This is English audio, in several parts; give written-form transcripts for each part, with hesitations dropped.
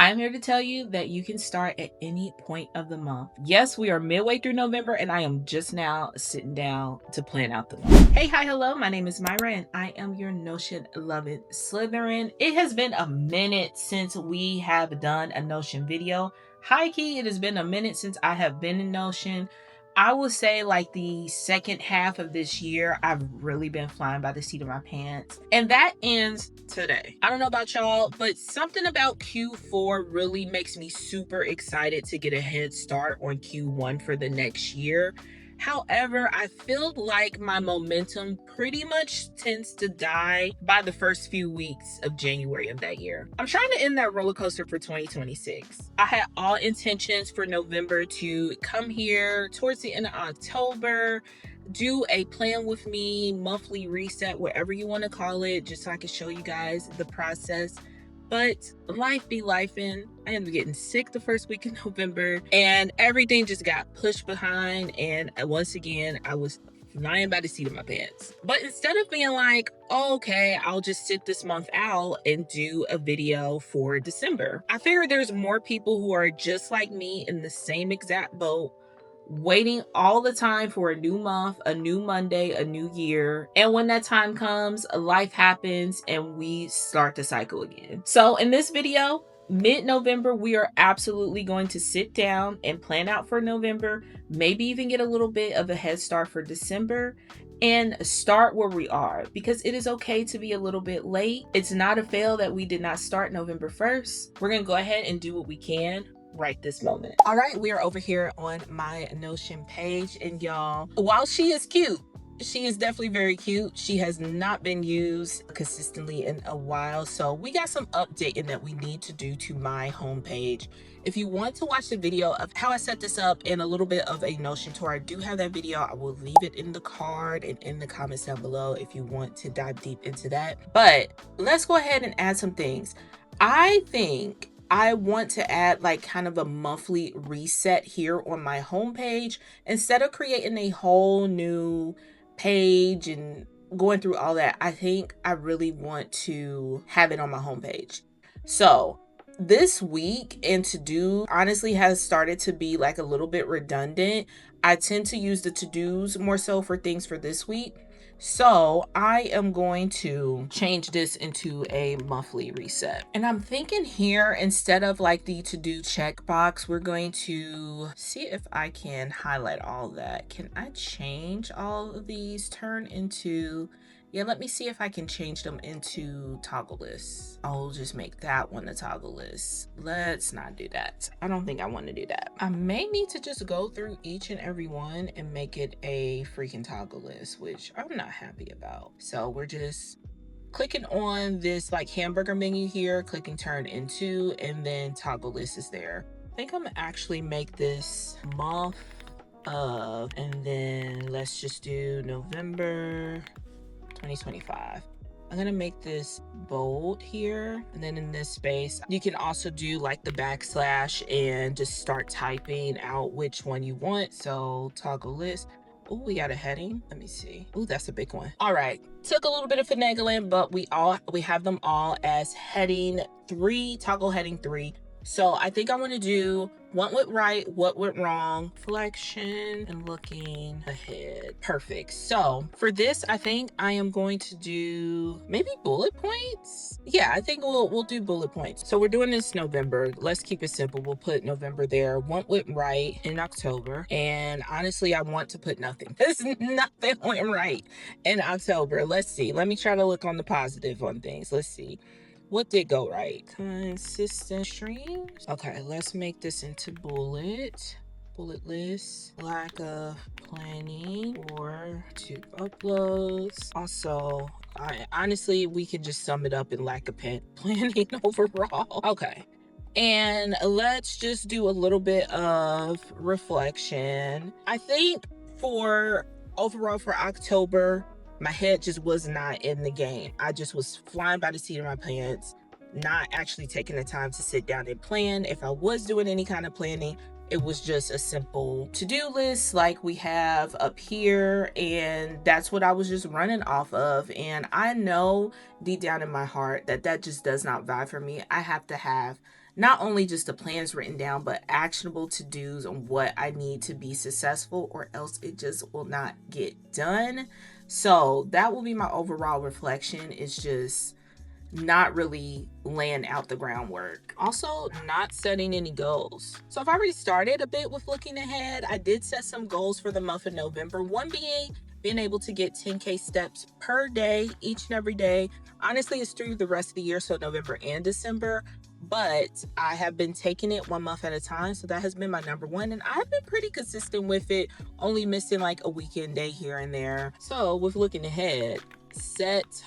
I'm here to tell you that you can start at any point of the month. Yes, we are midway through November and I am just now sitting down to plan out the month. Hey, hi, hello. My name is Myra and I am your Notion loving Slytherin. It has been a minute since we have done a Notion video. High key, it has been a minute since I have been in Notion. I would say like the second half of this year, I've really been flying by the seat of my pants. And that ends today. I don't know about y'all, but something about Q4 really makes me super excited to get a head start on Q1 for the next year. However, I feel like my momentum pretty much tends to die by the first few weeks of January of that year. I'm trying to end that roller coaster for 2026. I had all intentions for November to come here towards the end of October, do a plan with me monthly reset, whatever you want to call it, just so I can show you guys the process. But life be lifing. I ended up getting sick the first week in November and everything just got pushed behind. And once again, I was flying by the seat of my pants. But instead of being like, oh, okay, I'll just sit this month out and do a video for December, I figured there's more people who are just like me in the same exact boat, waiting all the time for a new month, a new Monday, a new year. And when that time comes, life happens and we start the cycle again. So in this video, mid-November, we are absolutely going to sit down and plan out for November, maybe even get a little bit of a head start for December, and start where we are, because it is okay to be a little bit late. It's not a fail that we did not start November 1st. We're gonna go ahead and do what we can right this moment. All right, we are over here on my Notion page, and y'all, while she is cute, she is definitely very cute, she has not been used consistently in a while, so we got some updating that we need to do to my homepage. If you want to watch the video of how I set this up and a little bit of a Notion tour, I do have that video. I will leave it in the card and in the comments down below if you want to dive deep into that. But let's go ahead and add some things. I think I want to add like kind of a monthly reset here on my homepage. Instead of creating a whole new page and going through all that, I think I really want to have it on my homepage. So this week and to-do honestly has started to be like a little bit redundant. I tend to use the to-dos more so for things for this week. So I am going to change this into a monthly reset. And I'm thinking here, instead of like the to-do checkbox, we're going to see if I can highlight all that. Can I change all of these, turn into... Yeah, let me see if I can change them into toggle lists. I'll just make that one a toggle list. Let's not do that. I don't think I want to do that. I may need to just go through each and every one and make it a freaking toggle list, which I'm not happy about. So we're just clicking on this like hamburger menu here, clicking turn into, and then toggle list is there. I think I'm gonna actually make this month of, and then let's just do November 2025. I'm gonna make this bold here, and then in this space you can also do like the backslash and just start typing out which one you want. So toggle list. Oh, we got a heading. Let me see. Oh, that's a big one. All right, took a little bit of finagling, but we have them all as heading 3, toggle heading 3. So I think I want to do what went right, what went wrong, reflection, and looking ahead. Perfect. So for this, I think I am going to do maybe bullet points. Yeah, I think we'll do bullet points. So we're doing this November. Let's keep it simple. We'll put November there. What went right in October. And honestly, I want to put nothing. There's nothing went right in October. Let's see. Let me try to look on the positive on things. Let's see. What did go right? Consistent streams. Okay, let's make this into bullet list. Lack of planning or 2 uploads. Also, honestly, we could just sum it up in lack of planning overall. Okay. And let's just do a little bit of reflection. I think for overall for October, my head just was not in the game. I just was flying by the seat of my pants, not actually taking the time to sit down and plan. If I was doing any kind of planning, it was just a simple to-do list like we have up here, and that's what I was just running off of. And I know deep down in my heart that that just does not vibe for me. I have to have not only just the plans written down, but actionable to-dos on what I need to be successful, or else it just will not get done. So that will be my overall reflection, is just not really laying out the groundwork. Also, not setting any goals. So I've already started a bit with looking ahead. I did set some goals for the month of November. One being able to get 10K steps per day, each and every day. Honestly, it's through the rest of the year, so November and December. But I have been taking it one month at a time. So that has been my number one. And I've been pretty consistent with it, only missing like a weekend day here and there. So with looking ahead, set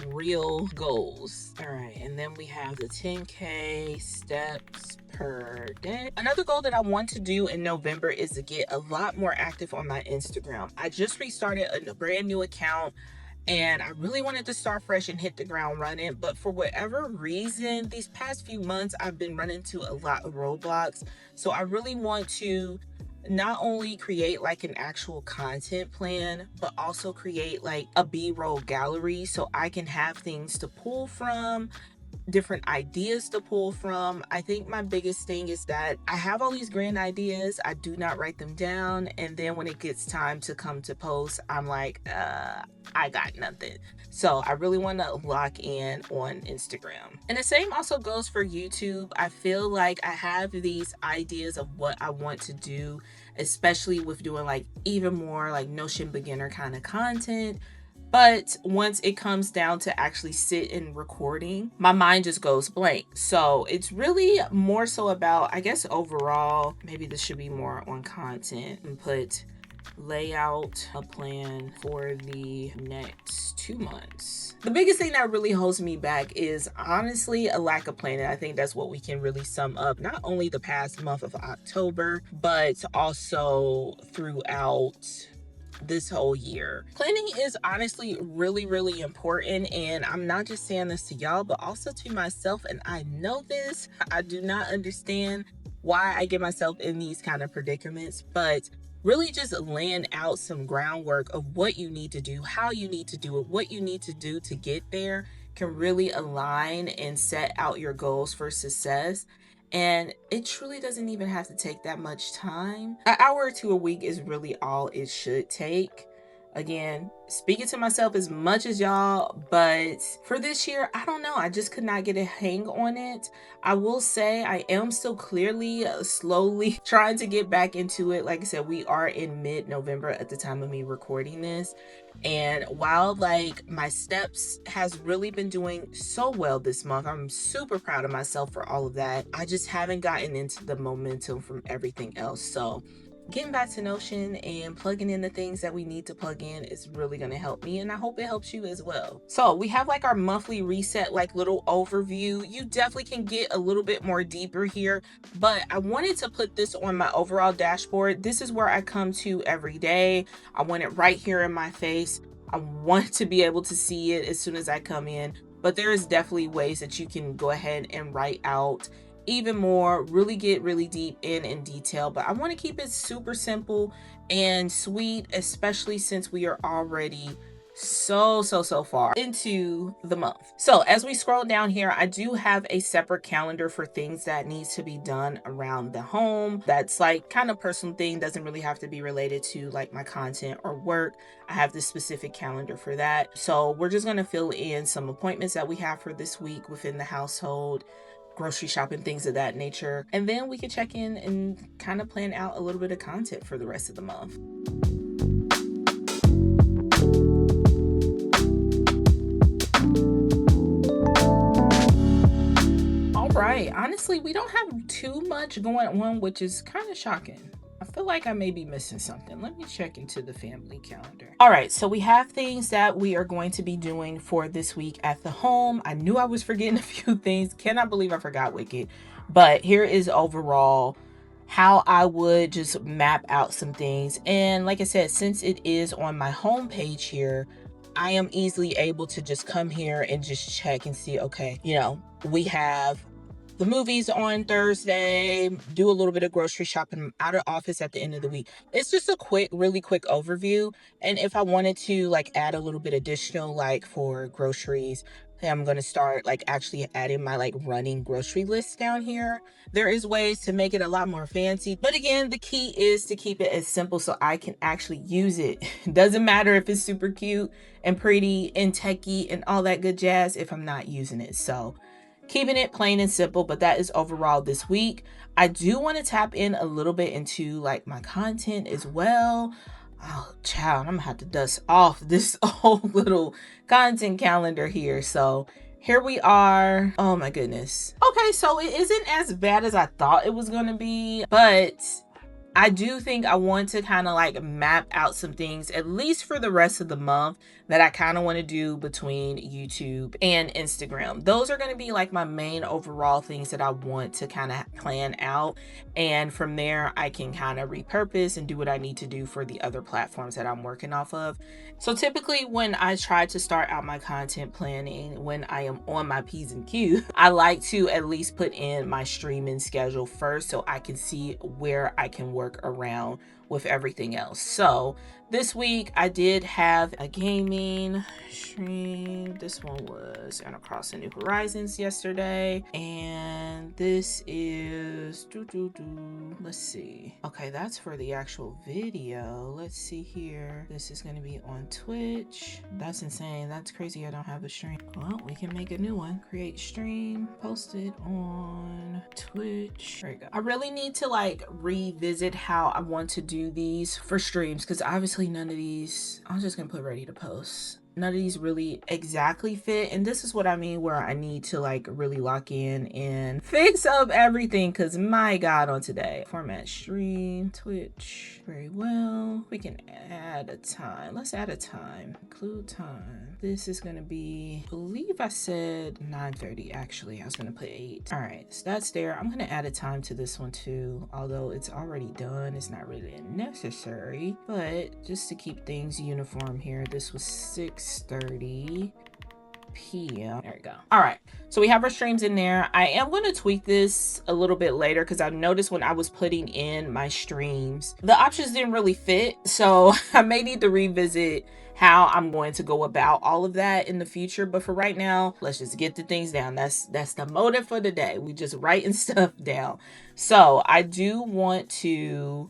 real goals. All right, and then we have the 10K steps per day. Another goal that I want to do in November is to get a lot more active on my Instagram. I just restarted a brand new account, and I really wanted to start fresh and hit the ground running, but for whatever reason, these past few months I've been running into a lot of roadblocks. So I really want to not only create like an actual content plan, but also create like a B-roll gallery so I can have things to pull from, different ideas to pull from. I think my biggest thing is that I have all these grand ideas, I do not write them down, and then when it gets time to come to post, I'm like, I got nothing. So I really want to lock in on Instagram. And the same also goes for YouTube. I feel like I have these ideas of what I want to do, especially with doing like even more like Notion beginner kind of content. But once it comes down to actually sit and recording, my mind just goes blank. So it's really more so about, I guess overall, maybe this should be more on content, and put layout a plan for the next 2 months. The biggest thing that really holds me back is honestly a lack of planning. I think that's what we can really sum up, not only the past month of October, but also throughout this whole year. Planning is honestly really, really important, and I'm not just saying this to y'all, but also to myself. And I know this, I do not understand why I get myself in these kind of predicaments, but really just laying out some groundwork of what you need to do, how you need to do it, what you need to do to get there can really align and set out your goals for success. And it truly doesn't even have to take that much time. An hour or two a week is really all it should take. Again, speaking to myself as much as y'all, but for this year, I don't know. I just could not get a hang on it. I will say I am still clearly, slowly trying to get back into it. Like I said, we are in mid-November at the time of me recording this. And while like my steps has really been doing so well this month, I'm super proud of myself for all of that. I just haven't gotten into the momentum from everything else. So getting back to Notion and plugging in the things that we need to plug in is really going to help me, and I hope it helps you as well. So we have like our monthly reset, like little overview. You definitely can get a little bit more deeper here, but I wanted to put this on my overall dashboard. This is where I come to every day. I want it right here in my face. I want to be able to see it as soon as I come in, but there is definitely ways that you can go ahead and write out even more, really get really deep in detail, but I want to keep it super simple and sweet, especially since we are already so far into the month. So as we scroll down here, I do have a separate calendar for things that needs to be done around the home. That's like kind of personal thing, doesn't really have to be related to like my content or work. I have this specific calendar for that. So we're just going to fill in some appointments that we have for this week within the household, grocery shopping, things of that nature, and then we can check in and kind of plan out a little bit of content for the rest of the month. All right, honestly, we don't have too much going on, which is kind of shocking. I feel like I may be missing something. Let me check into the family calendar. All right, so we have things that we are going to be doing for this week at the home. I knew I was forgetting a few things. Cannot believe I forgot Wicked. But here is overall how I would just map out some things. And like I said, since it is on my home page here, I am easily able to just come here and just check and see, okay, we have the movies on Thursday, do a little bit of grocery shopping, out of office at the end of the week. It's just a really quick overview. And if I wanted to like add a little bit additional, like for groceries, I'm going to start like actually adding my like running grocery list down here. There is ways to make it a lot more fancy, but again, the key is to keep it as simple so I can actually use it. Doesn't matter if it's super cute and pretty and techie and all that good jazz if I'm not using it. So keeping it plain and simple, but that is overall this week. I do want to tap in a little bit into like my content as well. Oh, child, I'm gonna have to dust off this old little content calendar here. So here we are. Oh my goodness. Okay, so it isn't as bad as I thought it was gonna be, but I do think I want to kind of like map out some things, at least for the rest of the month, that I kind of want to do between YouTube and Instagram. Those are going to be like my main overall things that I want to kind of plan out. And from there, I can kind of repurpose and do what I need to do for the other platforms that I'm working off of. So typically when I try to start out my content planning, when I am on my P's and Q's, I like to at least put in my streaming schedule first so I can see where I can work around with everything else. So this week I did have a gaming stream. This one was Across the New Horizons yesterday, and this is let's see. Okay, that's for the actual video. Let's see here. This is going to be on Twitch. That's insane. That's crazy. I don't have a stream. Well, we can make a new one. Create stream, post it on Twitch. There you go. I really need to like revisit how I want to do these for streams, because obviously none of these, I'm just gonna put ready to post. None of these really exactly fit, and this is what I mean where I need to like really lock in and fix up everything, because my god, on today. Format stream, Twitch, very well. We can add a time. Let's add a time. Include time. This is gonna be, I believe I said 9:30. Actually, I was gonna put 8. All right, so that's there. I'm gonna add a time to this one too, although it's already done. It's not really necessary, but just to keep things uniform here, this was 6:30 p.m. There we go. All right, so we have our streams in there. I am going to tweak this a little bit later, because I noticed when I was putting in my streams, the options didn't really fit. So I may need to revisit how I'm going to go about all of that in the future. But for right now, let's just get the things down. That's the motive for the day. We just writing stuff down. So I do want to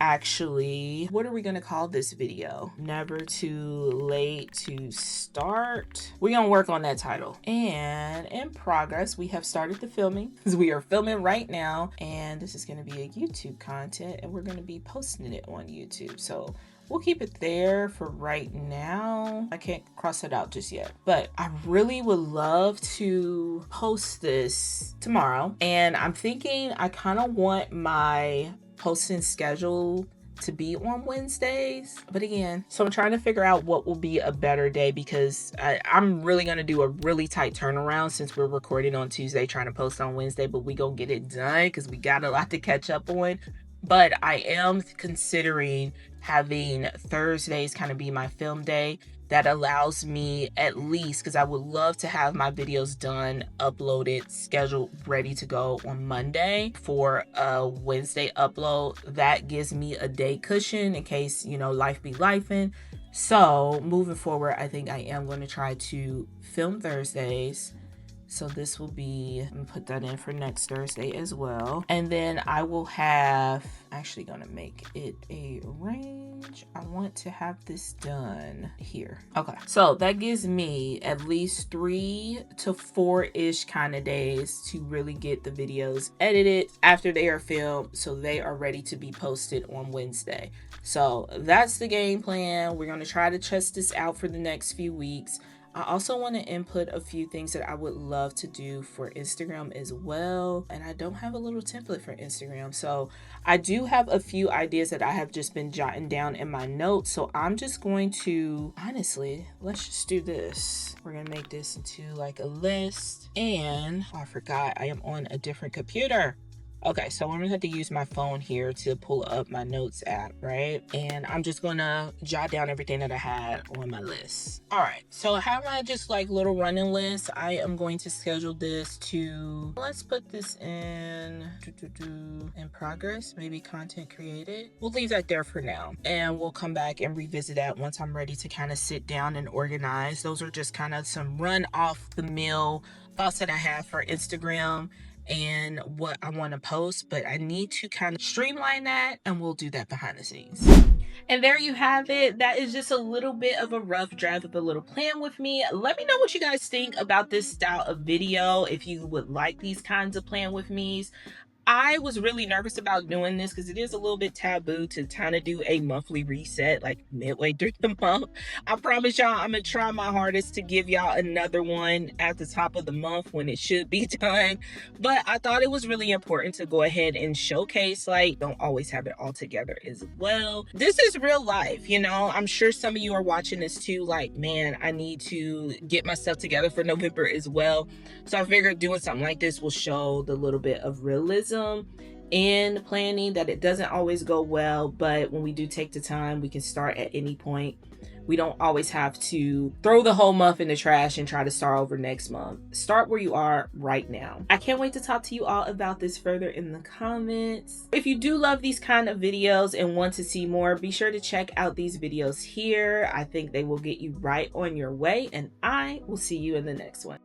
actually, what are we gonna call this video? Never too late to start. We're gonna work on that title. And in progress, we have started the filming, because we are filming right now, and this is gonna be a YouTube content, and we're gonna be posting it on YouTube. So we'll keep it there for right now. I can't cross it out just yet, but I really would love to post this tomorrow. And I'm thinking I kind of want my posting schedule to be on Wednesdays, but again, so I'm trying to figure out what will be a better day, because I'm really going to do a really tight turnaround since we're recording on Tuesday, trying to post on Wednesday, but we gonna get it done because we got a lot to catch up on. But I am considering having Thursdays kind of be my film day. That allows me, at least, because I would love to have my videos done, uploaded, scheduled, ready to go on Monday for a Wednesday upload. That gives me a day cushion in case, you know, life be lifing. So moving forward, I think I am going to try to film Thursdays. So this will be, I'm gonna put that in for next Thursday as well. And then I will have, actually gonna make it a range. I want to have this done here. Okay, so that gives me at least 3 to 4-ish kind of days to really get the videos edited after they are filmed, so they are ready to be posted on Wednesday. So that's the game plan. We're gonna try to test this out for the next few weeks. I also want to input a few things that I would love to do for Instagram as well. And I don't have a little template for Instagram. So I do have a few ideas that I have just been jotting down in my notes. So I'm just going to, honestly, let's just do this. We're going to make this into like a list. And, oh, I forgot I am on a different computer. Okay, so I'm gonna have to use my phone here to pull up my notes app, right? And I'm just gonna jot down everything that I had on my list. All right, so I have my just like little running list. I am going to schedule this to, let's put this in progress, maybe content created. We'll leave that there for now. And we'll come back and revisit that once I'm ready to kind of sit down and organize. Those are just kind of some run off the mill thoughts that I have for Instagram and what I want to post, but I need to kind of streamline that, and we'll do that behind the scenes. And there you have it. That is just a little bit of a rough draft of a little plan with me. Let me know what you guys think about this style of video, if you would like these kinds of plan with me's. I was really nervous about doing this because it is a little bit taboo to kind of do a monthly reset like midway through the month. I promise y'all I'm gonna try my hardest to give y'all another one at the top of the month when it should be done. But I thought it was really important to go ahead and showcase, like, don't always have it all together as well. This is real life, you know. I'm sure some of you are watching this too, like, man, I need to get my stuff together for November as well. So I figured doing something like this will show the little bit of realism in planning, that it doesn't always go well, but when we do take the time, we can start at any point. We don't always have to throw the whole month in the trash and try to start over next month. Start where you are right now. I can't wait to talk to you all about this further in the comments. If you do love these kind of videos and want to see more, be sure to check out these videos here. I think they will get you right on your way, and I will see you in the next one.